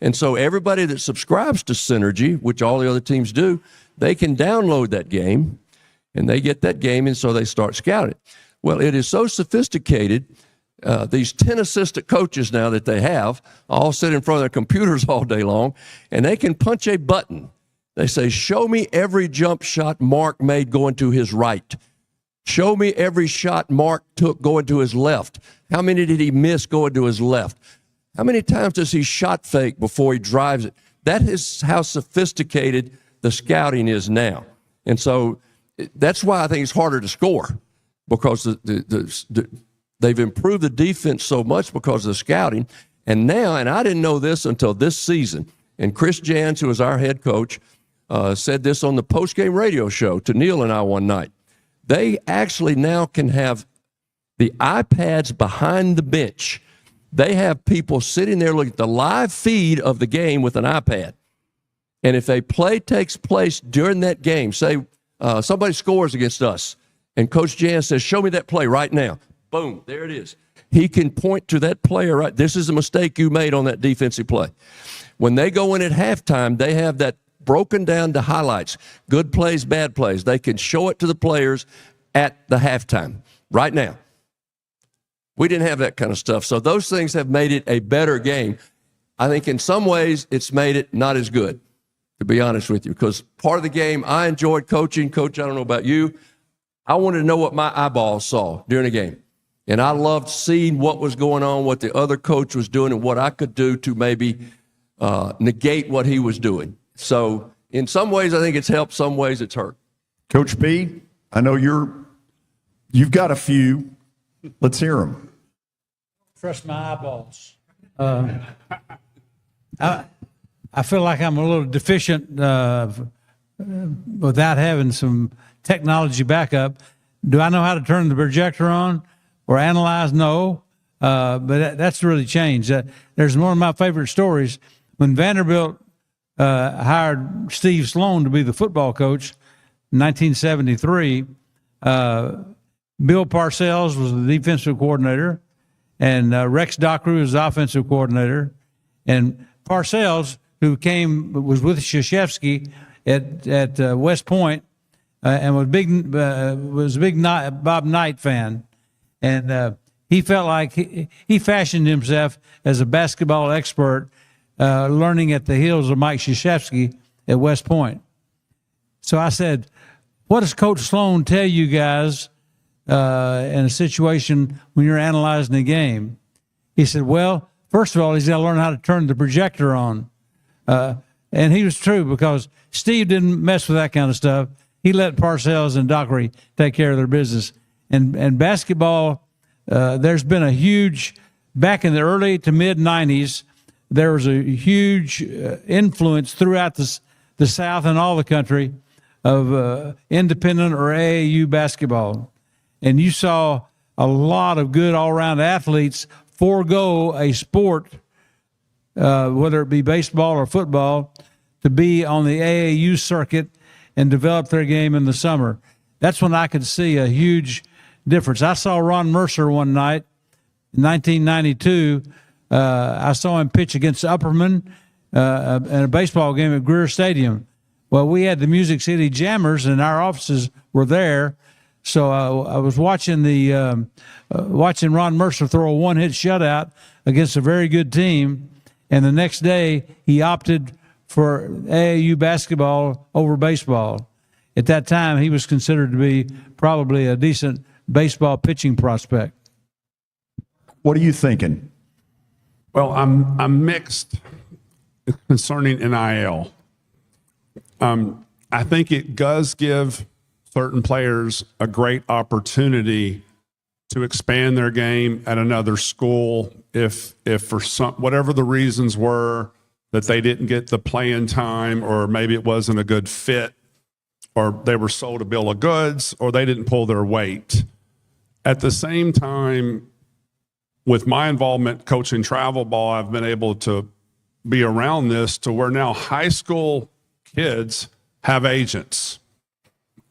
And so everybody that subscribes to Synergy, which all the other teams do, they can download that game, and they get that game, and so they start scouting. Well, it is so sophisticated. These 10 assistant coaches now that they have all sit in front of their computers all day long, and they can punch a button. They say, show me every jump shot Mark made going to his right. Show me every shot Mark took going to his left. How many did he miss going to his left? How many times does he shot fake before he drives it? That is how sophisticated the scouting is now. And so that's why I think it's harder to score, because they've improved the defense so much because of the scouting. And now, and I didn't know this until this season, and Chris Jans, who is our head coach, said this on the postgame radio show to Neil and I one night. They actually now can have the iPads behind the bench. They have people sitting there looking at the live feed of the game with an iPad. And if a play takes place during that game, say somebody scores against us, and Coach Jan says, show me that play right now. Boom, there it is. He can point to that player, right? This is a mistake you made on that defensive play. When they go in at halftime, they have that broken down to highlights, good plays, bad plays. They can show it to the players at the halftime right now. We didn't have that kind of stuff. So those things have made it a better game. I think in some ways it's made it not as good, to be honest with you, because part of the game I enjoyed coaching. Coach, I don't know about you. I wanted to know what my eyeballs saw during the game. And I loved seeing what was going on, what the other coach was doing, and what I could do to maybe negate what he was doing. So in some ways, I think it's helped. Some ways it's hurt. Coach B, I know you've got a few. Let's hear them. Trust my eyeballs. I feel like I'm a little deficient without having some technology backup. Do I know how to turn the projector on or analyze? No, but that's really changed. There's one of my favorite stories when Vanderbilt hired Steve Sloan to be the football coach in 1973. Bill Parcells was the defensive coordinator, and Rex Dockery was the offensive coordinator. And Parcells, who was with Krzyzewski at West Point, and was a big Bob Knight fan, and he felt like he fashioned himself as a basketball expert, learning at the heels of Mike Krzyzewski at West Point. So I said, what does Coach Sloan tell you guys in a situation when you're analyzing the game? He said, well, first of all, he's got to learn how to turn the projector on. And he was true, because Steve didn't mess with that kind of stuff. He let Parcells and Dockery take care of their business. And basketball, there's been a huge, back in the early to mid 90s, there was a huge influence throughout the South and all the country of independent or AAU basketball. And you saw a lot of good all-around athletes forego a sport, whether it be baseball or football, to be on the AAU circuit and develop their game in the summer. That's when I could see a huge difference. I saw Ron Mercer one night in 1992. I saw him pitch against Upperman in a baseball game at Greer Stadium. Well, we had the Music City Jammers, and our offices were there. So I was watching watching Ron Mercer throw a one-hit shutout against a very good team, and the next day he opted for AAU basketball over baseball. At that time, he was considered to be probably a decent baseball pitching prospect. What are you thinking? Well, I'm mixed concerning NIL. I think it does give certain players a great opportunity to expand their game at another school if for whatever the reasons were that they didn't get the playing time, or maybe it wasn't a good fit, or they were sold a bill of goods, or they didn't pull their weight. At the same time, with my involvement coaching travel ball, I've been able to be around this to where now high school kids have agents.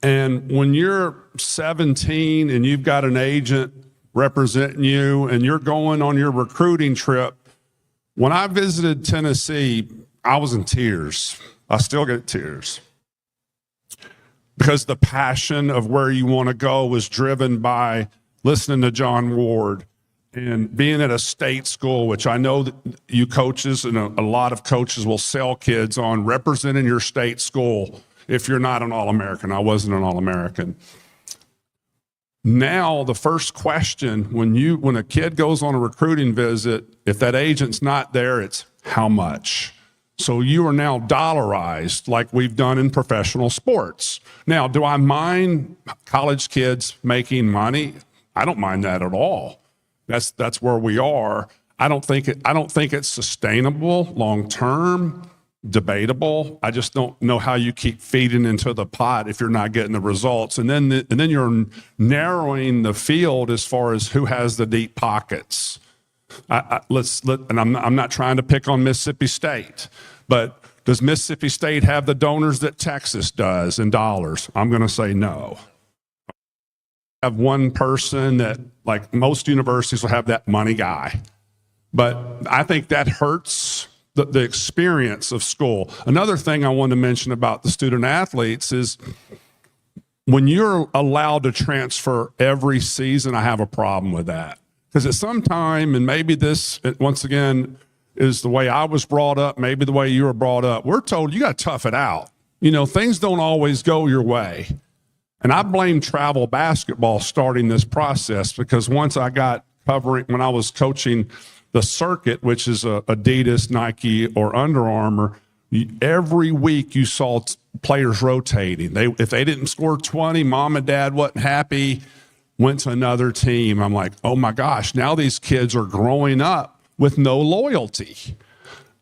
And when you're 17 and you've got an agent representing you and you're going on your recruiting trip When I visited Tennessee, I was in tears. I still get tears. Because the passion of where you want to go was driven by listening to John Ward and being at a state school, which I know that you coaches and a lot of coaches will sell kids on representing your state school if you're not an All-American. I wasn't an All-American. Now, the first question when a kid goes on a recruiting visit, if that agent's not there, it's how much? So you are now dollarized like we've done in professional sports. Now, do I mind college kids making money? I don't mind that at all. That's where we are. I don't think it's sustainable long term. Debatable. I just don't know how you keep feeding into the pot if you're not getting the results. And then you're narrowing the field as far as who has the deep pockets. And I'm not trying to pick on Mississippi State, but does Mississippi State have the donors that Texas does in dollars? I'm going to say no. I have one person that, like most universities, will have that money guy. But I think that hurts the experience of school. Another thing I want to mention about the student athletes is when you're allowed to transfer every season, I have a problem with that. Because at some time, and maybe this, once again, is the way I was brought up, maybe the way you were brought up, we're told you got to tough it out. You know, things don't always go your way. And I blame travel basketball starting this process, because once I got covering, when I was coaching the circuit, which is Adidas, Nike, or Under Armour, every week you saw players rotating. If they didn't score 20, mom and dad wasn't happy, went to another team. I'm like, oh my gosh, now these kids are growing up with no loyalty.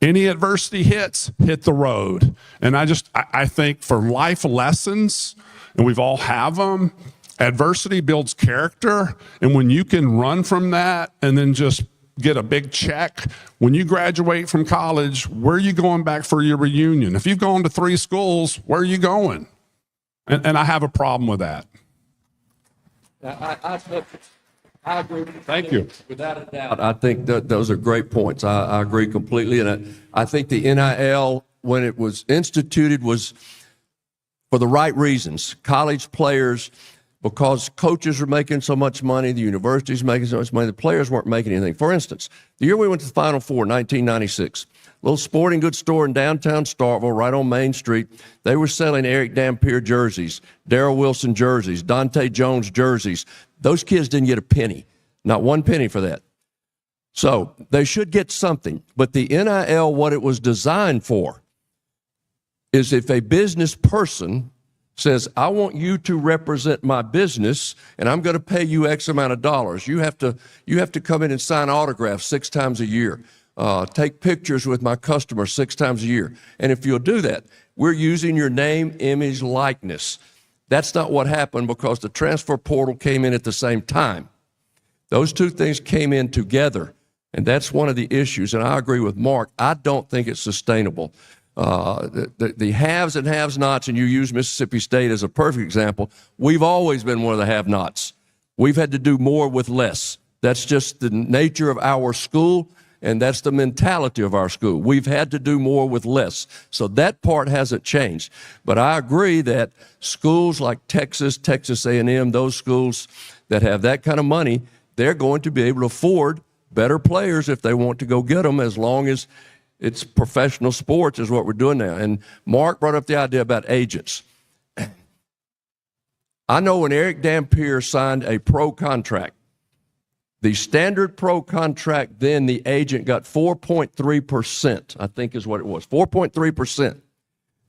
Any adversity hit the road. And I think for life lessons, and we've all have them, adversity builds character. And when you can run from that and then just get a big check, when you graduate from college, where are you going back for your reunion? If you've gone to 3 schools, where are you going? And I have a problem with that. I agree. Thank you. Without a doubt, I think that those are great points. I agree completely. And I think the NIL, when it was instituted, was for the right reasons. College players, because coaches are making so much money, the university's making so much money, the players weren't making anything. For instance, the year we went to the Final Four, 1996, little sporting goods store in downtown Starkville, right on Main Street, they were selling Eric Dampier jerseys, Darrell Wilson jerseys, Dante Jones jerseys. Those kids didn't get a penny, not one penny for that. So they should get something. But the NIL, what it was designed for, is if a business person says, I want you to represent my business, and I'm going to pay you X amount of dollars. You have to come in and sign autographs 6 times a year. Take pictures with my customers 6 times a year. And if you'll do that, we're using your name, image, likeness. That's not what happened, because the transfer portal came in at the same time. Those two things came in together, and that's one of the issues. And I agree with Mark. I don't think it's sustainable. The haves and have-nots, and you use Mississippi State as a perfect example, we've always been one of the have-nots. We've had to do more with less. That's just the nature of our school, and that's the mentality of our school. We've had to do more with less. So that part hasn't changed. But I agree that schools like Texas, Texas A&M, those schools that have that kind of money, they're going to be able to afford better players if they want to go get them, as long as it's professional sports is what we're doing now. And Mark brought up the idea about agents. I know when Eric Dampier signed a pro contract, the standard pro contract, then the agent got 4.3%, I think is what it was, 4.3%.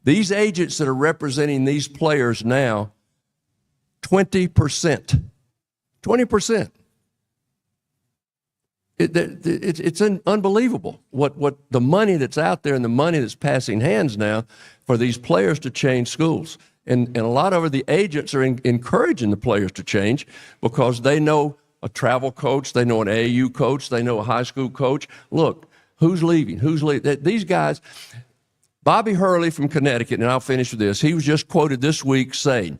These agents that are representing these players now, 20%. 20%. It's unbelievable what the money that's out there and the money that's passing hands now for these players to change schools. And a lot of the agents are encouraging the players to change, because they know a travel coach, they know an AAU coach, they know a high school coach. Look, who's leaving? Who's leaving? These guys, Bobby Hurley from Connecticut, and I'll finish with this, he was just quoted this week saying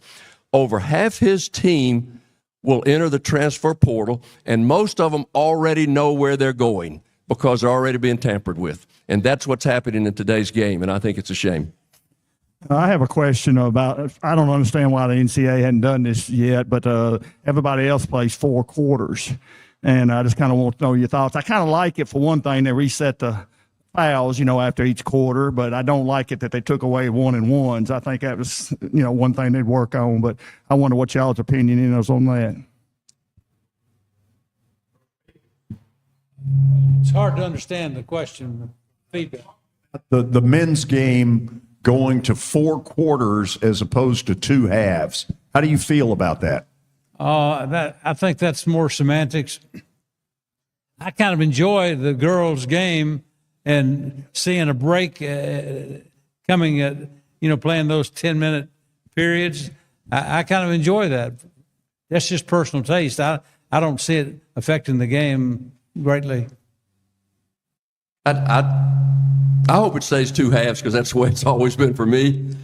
over half his team will enter the transfer portal, and most of them already know where they're going. because they're already being tampered with. And that's what's happening in today's game, and I think it's a shame. I have a question about, I don't understand why the NCAA hadn't done this yet, but everybody else plays 4 quarters. And I just kind of want to know your thoughts. I kind of like it, for one thing, they reset the fouls, after each quarter, but I don't like it that they took away 1-and-1s. I think that was, one thing they'd work on, but I wonder what y'all's opinion is on that. It's hard to understand the question, feedback. The men's game going to 4 quarters as opposed to 2 halves. How do you feel about that? I think that's more semantics. I kind of enjoy the girls' game and seeing a break coming at, playing those 10-minute periods. I kind of enjoy that. That's just personal taste. I don't see it affecting the game greatly. I hope it stays 2 halves, because that's the way it's always been for me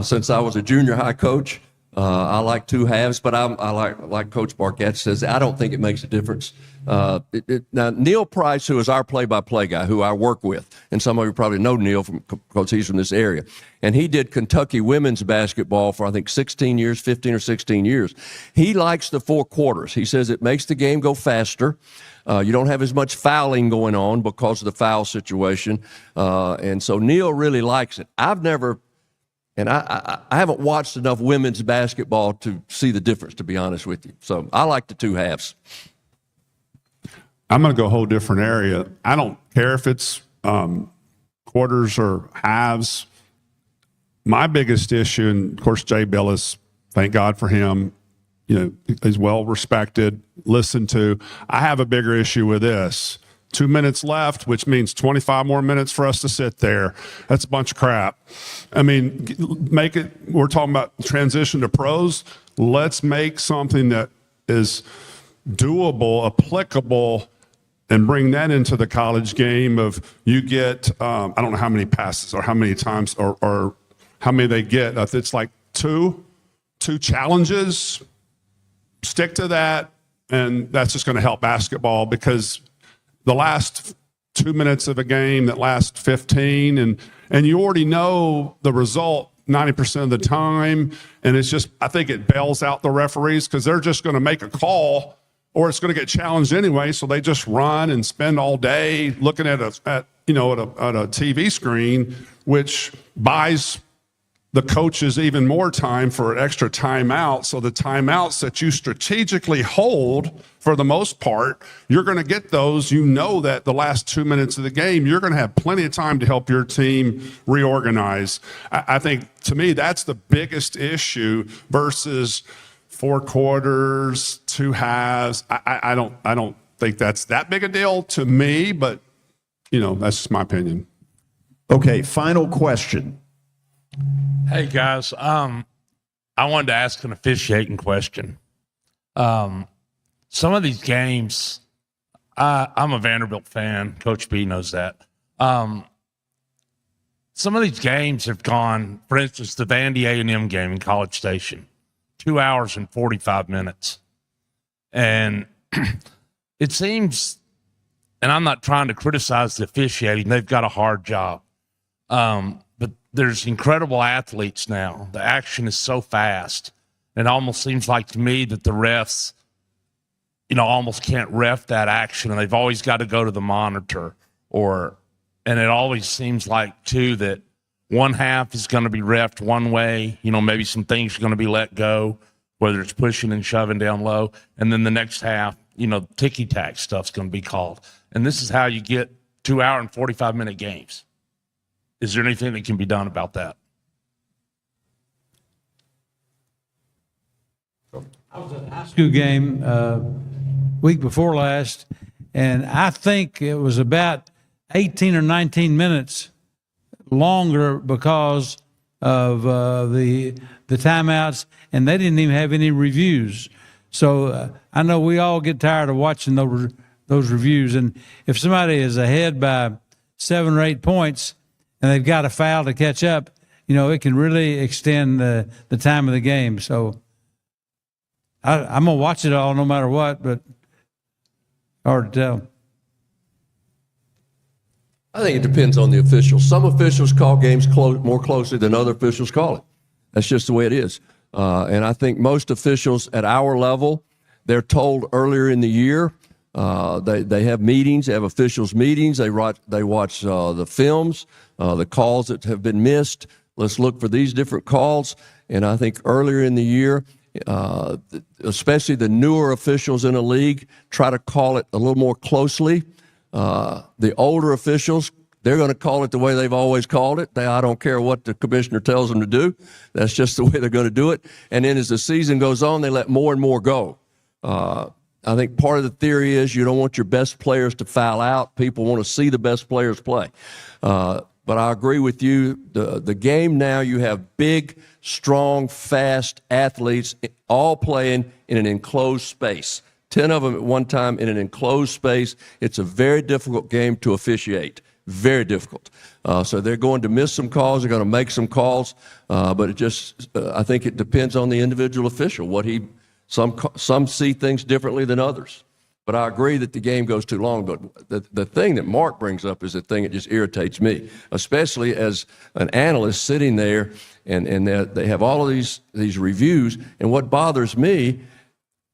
since I was a junior high coach. I like 2 halves, but I like Coach Bargatze says, I don't think it makes a difference. Now, Neil Price, who is our play-by-play guy, who I work with, and some of you probably know Neil because he's from this area, and he did Kentucky women's basketball for, I think, 15 or 16 years. He likes the 4 quarters. He says it makes the game go faster. You don't have as much fouling going on because of the foul situation. And so Neil really likes it. I've never, and I haven't watched enough women's basketball to see the difference, to be honest with you. So I like the 2 halves. I'm going to go a whole different area. I don't care if it's quarters or halves. My biggest issue, and of course Jay Billis, thank God for him, he's well respected, listened to. I have a bigger issue with this. 2 minutes left, which means 25 more minutes for us to sit there. That's a bunch of crap. I mean, make it, we're talking about transition to pros. Let's make something that is doable, applicable, and bring that into the college game of you get, I don't know how many passes or how many times or how many they get. If it's like two challenges, stick to that, and that's just going to help basketball, because the last 2 minutes of a game that lasts 15, and you already know the result 90% of the time, and it's just, I think it bails out the referees, because they're just going to make a call, or it's going to get challenged anyway, so they just run and spend all day looking at a TV screen, which buys the coaches even more time for an extra timeout. So the timeouts that you strategically hold, for the most part, you're going to get those. You know that the last 2 minutes of the game, you're going to have plenty of time to help your team reorganize. I think, to me, that's the biggest issue versus 4 quarters, 2 halves. I don't think that's that big a deal to me, but that's just my opinion. Okay, final question. Hey guys, I wanted to ask an officiating question. Some of these games, I'm a Vanderbilt fan. Coach B knows that. Some of these games have gone, for instance, the Vandy A&M game in College Station, 2 hours and 45 minutes. And it seems, and I'm not trying to criticize the officiating, they've got a hard job. But there's incredible athletes now. The action is so fast. It almost seems like to me that the refs, almost can't ref that action, and they've always got to go to the monitor. And it always seems like, too, that one half is going to be reffed one way. Maybe some things are going to be let go, whether it's pushing and shoving down low. And then the next half, ticky-tack stuff's going to be called. And this is how you get 2 hour and 45-minute games. Is there anything that can be done about that? I was at a high school game week before last, and I think it was about 18 or 19 minutes longer because of the timeouts, and they didn't even have any reviews. So I know we all get tired of watching those reviews, and if somebody is ahead by 7 or 8 points and they've got a foul to catch up, it can really extend the time of the game. So I'm going to watch it all no matter what, but hard to tell. I think it depends on the officials. Some officials call games more closely than other officials call it. That's just the way it is. And I think most officials at our level, they're told earlier in the year. They have meetings, they have officials meetings. They watch the films, the calls that have been missed. Let's look for these different calls. And I think earlier in the year, especially the newer officials in a league, try to call it a little more closely. The older officials, they're going to call it the way they've always called it. I don't care what the commissioner tells them to do. That's just the way they're going to do it. And then as the season goes on, they let more and more go. I think part of the theory is you don't want your best players to foul out. People want to see the best players play. But I agree with you. The game now, you have big, strong, fast athletes all playing in an enclosed space. 10 of them at one time in an enclosed space. It's a very difficult game to officiate. Very difficult. So they're going to miss some calls. They're going to make some calls. But it just, I think it depends on the individual official. Some see things differently than others. But I agree that the game goes too long. But the thing that Mark brings up is the thing that just irritates me, especially as an analyst sitting there and they have all of these reviews. And what bothers me,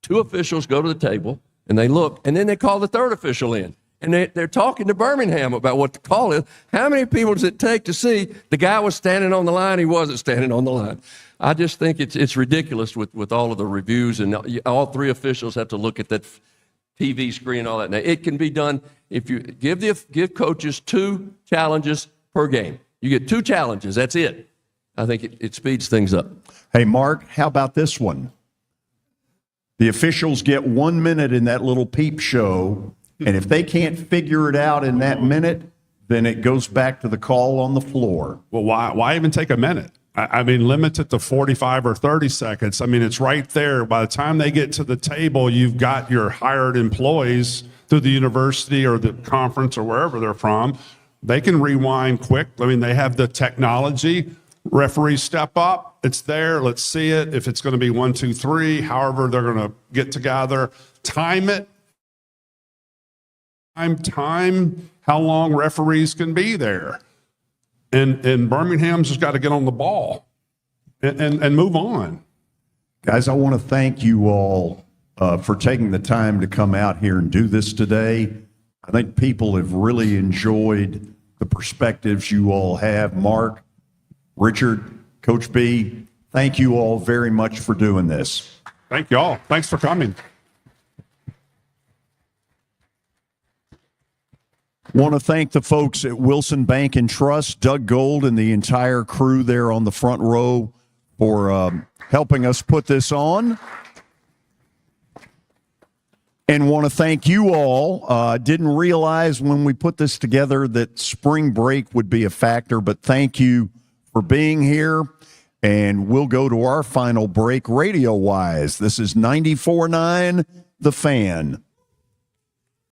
two officials go to the table and they look, and then they call the third official in. And they're talking to Birmingham about what the call is. How many people does it take to see the guy was standing on the line, he wasn't standing on the line? I just think it's ridiculous with all of the reviews, and all three officials have to look at that TV screen and all that. Now, it can be done if you give coaches 2 challenges per game. You get 2 challenges, that's it. I think it speeds things up. Hey, Mark, how about this one? The officials get 1 minute in that little peep show, and if they can't figure it out in that minute, then it goes back to the call on the floor. Well, why even take a minute? I mean, limit it to 45 or 30 seconds. I mean, it's right there. By the time they get to the table, you've got your hired employees through the university or the conference or wherever they're from. They can rewind quick. I mean, they have the technology. Referees step up. It's there. Let's see it. If it's going to be 1, 2, 3, however they're going to get together, time it. Time how long referees can be there. And Birmingham's just got to get on the ball and move on. Guys, I want to thank you all for taking the time to come out here and do this today. I think people have really enjoyed the perspectives you all have. Mark, Richard, Coach B, thank you all very much for doing this. Thank you all. Thanks for coming. Want to thank the folks at Wilson Bank and Trust, Doug Gold and the entire crew there on the front row for helping us put this on. And want to thank you all. Didn't realize when we put this together that spring break would be a factor, but thank you for being here. And we'll go to our final break radio-wise. This is 94.9 The Fan.